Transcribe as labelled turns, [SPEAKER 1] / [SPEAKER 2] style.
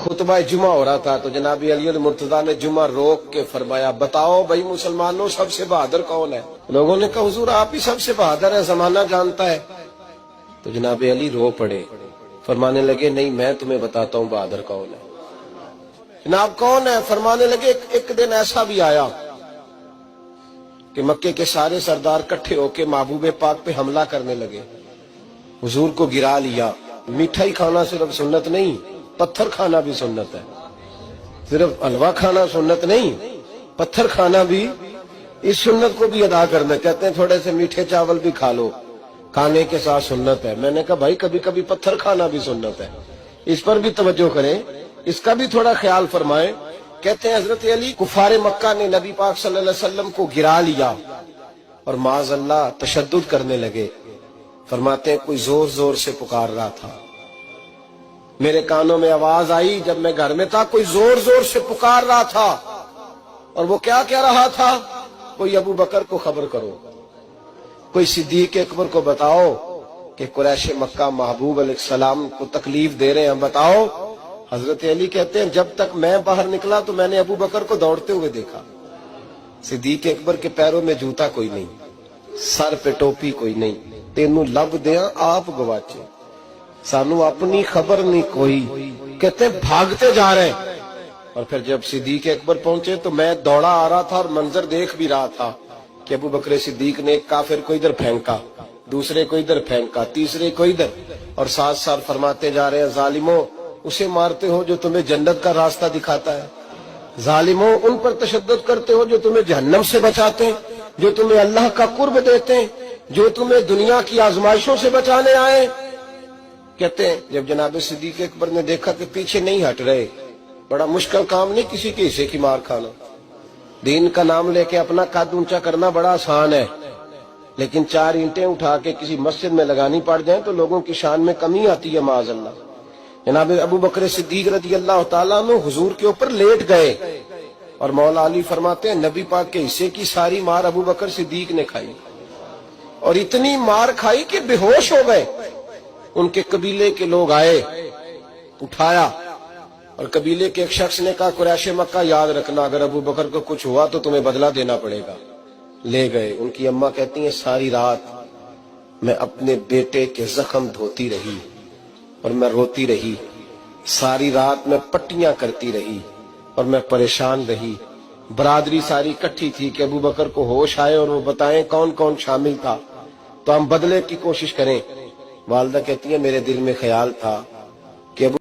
[SPEAKER 1] خطبہ جمعہ ہو رہا تھا تو جناب علی المرتضیٰ نے جمعہ روک کے فرمایا بتاؤ بھائی مسلمانوں سب سے بہادر کون ہے؟ لوگوں نے کہا حضور آپ ہی سب سے بہادر ہے، زمانہ جانتا ہے۔ تو جناب علی رو پڑے، فرمانے لگے نہیں میں تمہیں بتاتا ہوں بہادر کون ہے۔ جناب کون ہے؟ فرمانے لگے ایک دن ایسا بھی آیا کہ مکے کے سارے سردار کٹھے ہو کے محبوب پاک پہ حملہ کرنے لگے، حضور کو گرا لیا۔ میٹھا ہی کھانا صرف سنت نہیں، پتھر کھانا بھی سنت ہے، صرف حلوہ کھانا سنت نہیں، پتھر کھانا بھی اس سنت کو بھی ادا کرنا۔ کہتے ہیں تھوڑے سے میٹھے چاول بھی کھا لو، کھانے کے ساتھ سنت ہے۔ میں نے کہا بھائی کبھی کبھی پتھر کھانا بھی سنت ہے، اس پر بھی توجہ کریں، اس کا بھی تھوڑا خیال فرمائیں۔ کہتے ہیں حضرت علی کفار مکہ نے نبی پاک صلی اللہ علیہ وسلم کو گرا لیا اور معاذ اللہ تشدد کرنے لگے۔ فرماتے ہیں کوئی زور زور سے پکار رہا تھا، میرے کانوں میں آواز آئی جب میں گھر میں تھا، کوئی زور زور سے پکار رہا تھا، اور وہ کیا کہہ رہا تھا؟ کوئی ابو بکر کو خبر کرو، کوئی صدیق اکبر کو بتاؤ کہ قریش مکہ محبوب علیہ السلام کو تکلیف دے رہے ہیں، بتاؤ۔ حضرت علی کہتے ہیں جب تک میں باہر نکلا تو میں نے ابو بکر کو دوڑتے ہوئے دیکھا، صدیق اکبر کے پیروں میں جوتا کوئی نہیں، سر پہ ٹوپی کوئی نہیں، تینوں لب دیاں آپ گواچے، سانو اپنی خبر نہیں کوئی۔ کہتے ہیں بھاگتے جا رہے ہیں، اور پھر جب صدیق اکبر پہنچے تو میں دوڑا آ رہا تھا اور منظر دیکھ بھی رہا تھا کہ ابو بکر صدیق نے ایک کافر کو ادھر پھینکا، دوسرے کو ادھر پھینکا، تیسرے کو ادھر، اور ساتھ ساتھ فرماتے جا رہے ہیں ظالموں اسے مارتے ہو جو تمہیں جنت کا راستہ دکھاتا ہے، ظالموں ان پر تشدد کرتے ہو جو تمہیں جہنم سے بچاتے ہیں، جو تمہیں اللہ کا قرب دیتے ہیں، جو تمہیں دنیا کی آزمائشوں سے بچانے آئے۔ کہتے ہیں جب جناب صدیق اکبر نے دیکھا کہ پیچھے نہیں ہٹ رہے، بڑا مشکل کام نہیں کسی کے حصے کی مار کھانا، دین کا نام لے کے اپنا قد اونچا کرنا بڑا آسان ہے، لیکن 4 اینٹیں اٹھا کے کسی مسجد میں لگانی پڑ جائیں تو لوگوں کی شان میں کمی آتی ہے معاذ اللہ۔ جناب ابو بکر صدیق رضی اللہ تعالیٰ عنہ حضور کے اوپر لیٹ گئے، اور مولا علی فرماتے ہیں نبی پاک کے حصے کی ساری مار ابو بکر صدیق نے کھائی، اور اتنی مار کھائی کہ بے ہوش ہو گئے۔ ان کے قبیلے کے لوگ آئے، اٹھایا، اور قبیلے کے ایک شخص نے کہا قریش مکہ یاد رکھنا اگر ابو بکر کو کچھ ہوا تو تمہیں بدلہ دینا پڑے گا۔ لے گئے۔ ان کی اماں کہتی ہیں ساری رات میں اپنے بیٹے کے زخم دھوتی رہی اور میں روتی رہی، ساری رات میں پٹیاں کرتی رہی اور میں پریشان رہی۔ برادری ساری کٹھی تھی کہ ابو بکر کو ہوش آئے اور وہ بتائیں کون کون شامل تھا تو ہم بدلے کی کوشش کریں۔ والدہ کہتی ہے میرے دل میں خیال تھا